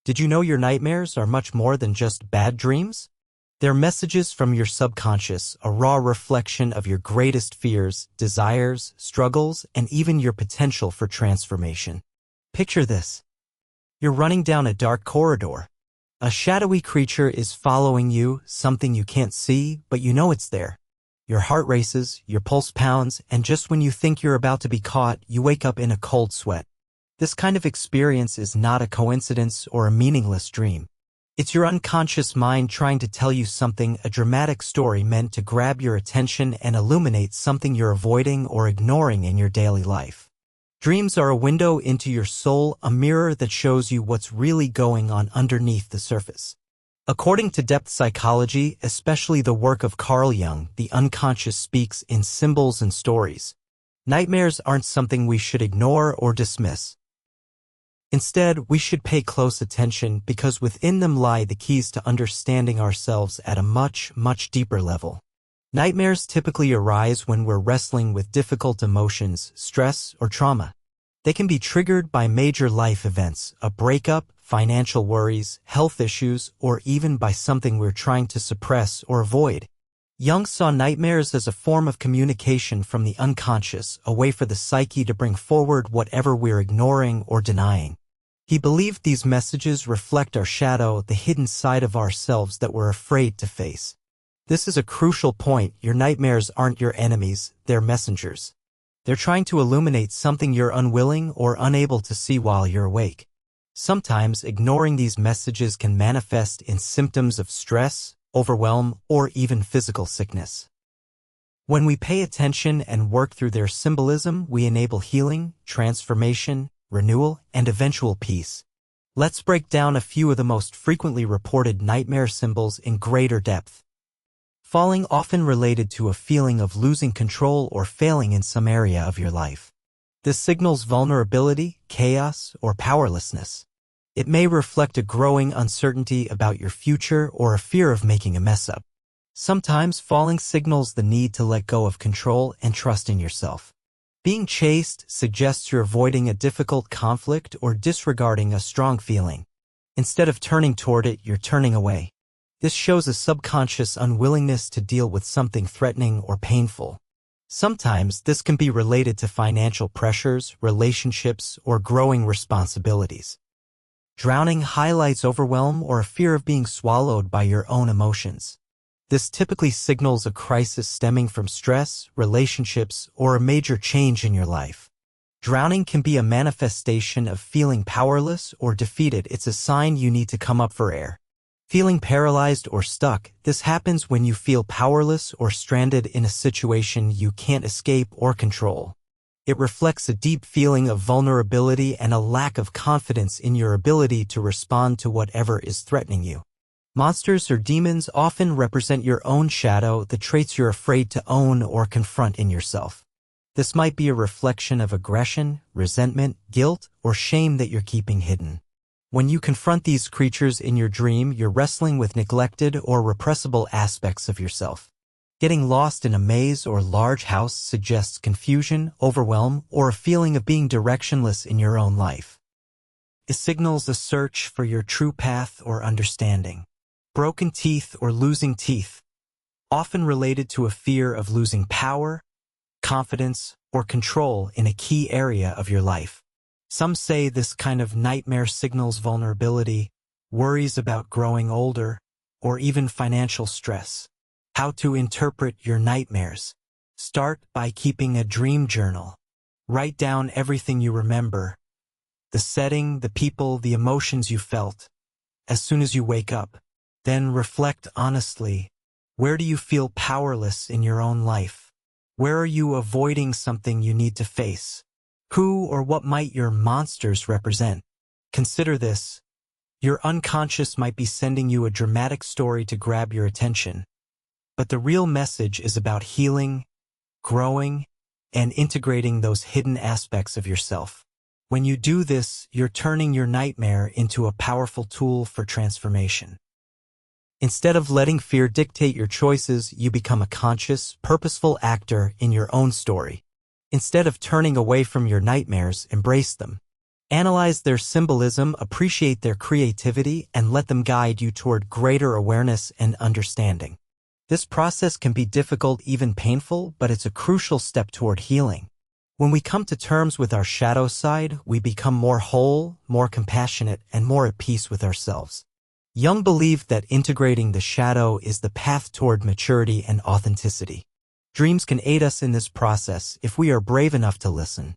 Did you know your nightmares are much more than just bad dreams? They're messages from your subconscious, a raw reflection of your greatest fears, desires, struggles, and even your potential for transformation. Picture this. You're running down a dark corridor. A shadowy creature is following you, something you can't see, but you know it's there. Your heart races, your pulse pounds, and just when you think you're about to be caught, you wake up in a cold sweat. This kind of experience is not a coincidence or a meaningless dream. It's your unconscious mind trying to tell you something, a dramatic story meant to grab your attention and illuminate something you're avoiding or ignoring in your daily life. Dreams are a window into your soul, a mirror that shows you what's really going on underneath the surface. According to depth psychology, especially the work of Carl Jung, the unconscious speaks in symbols and stories. Nightmares aren't something we should ignore or dismiss. Instead, we should pay close attention because within them lie the keys to understanding ourselves at a much, much deeper level. Nightmares typically arise when we're wrestling with difficult emotions, stress, or trauma. They can be triggered by major life events, a breakup, financial worries, health issues, or even by something we're trying to suppress or avoid. Jung saw nightmares as a form of communication from the unconscious, a way for the psyche to bring forward whatever we're ignoring or denying. He believed these messages reflect our shadow, the hidden side of ourselves that we're afraid to face. This is a crucial point. Your nightmares aren't your enemies, they're messengers. They're trying to illuminate something you're unwilling or unable to see while you're awake. Sometimes ignoring these messages can manifest in symptoms of stress, overwhelm, or even physical sickness. When we pay attention and work through their symbolism, we enable healing, transformation, renewal, and eventual peace. Let's break down a few of the most frequently reported nightmare symbols in greater depth. Falling, often related to a feeling of losing control or failing in some area of your life. This signals vulnerability, chaos, or powerlessness. It may reflect a growing uncertainty about your future or a fear of making a mess up. Sometimes falling signals the need to let go of control and trust in yourself. Being chased suggests you're avoiding a difficult conflict or disregarding a strong feeling. Instead of turning toward it, you're turning away. This shows a subconscious unwillingness to deal with something threatening or painful. Sometimes this can be related to financial pressures, relationships, or growing responsibilities. Drowning highlights overwhelm or a fear of being swallowed by your own emotions. This typically signals a crisis stemming from stress, relationships, or a major change in your life. Drowning can be a manifestation of feeling powerless or defeated. It's a sign you need to come up for air. Feeling paralyzed or stuck, this happens when you feel powerless or stranded in a situation you can't escape or control. It reflects a deep feeling of vulnerability and a lack of confidence in your ability to respond to whatever is threatening you. Monsters or demons often represent your own shadow, the traits you're afraid to own or confront in yourself. This might be a reflection of aggression, resentment, guilt, or shame that you're keeping hidden. When you confront these creatures in your dream, you're wrestling with neglected or repressible aspects of yourself. Getting lost in a maze or large house suggests confusion, overwhelm, or a feeling of being directionless in your own life. It signals a search for your true path or understanding. Broken teeth or losing teeth, often related to a fear of losing power, confidence, or control in a key area of your life. Some say this kind of nightmare signals vulnerability, worries about growing older, or even financial stress. How to interpret your nightmares. Start by keeping a dream journal. Write down everything you remember, the setting, the people, the emotions you felt, as soon as you wake up. Then reflect honestly. Where do you feel powerless in your own life? Where are you avoiding something you need to face? Who or what might your monsters represent? Consider this. Your unconscious might be sending you a dramatic story to grab your attention. But the real message is about healing, growing, and integrating those hidden aspects of yourself. When you do this, you're turning your nightmare into a powerful tool for transformation. Instead of letting fear dictate your choices, you become a conscious, purposeful actor in your own story. Instead of turning away from your nightmares, embrace them. Analyze their symbolism, appreciate their creativity, and let them guide you toward greater awareness and understanding. This process can be difficult, even painful, but it's a crucial step toward healing. When we come to terms with our shadow side, we become more whole, more compassionate, and more at peace with ourselves. Jung believed that integrating the shadow is the path toward maturity and authenticity. Dreams can aid us in this process if we are brave enough to listen.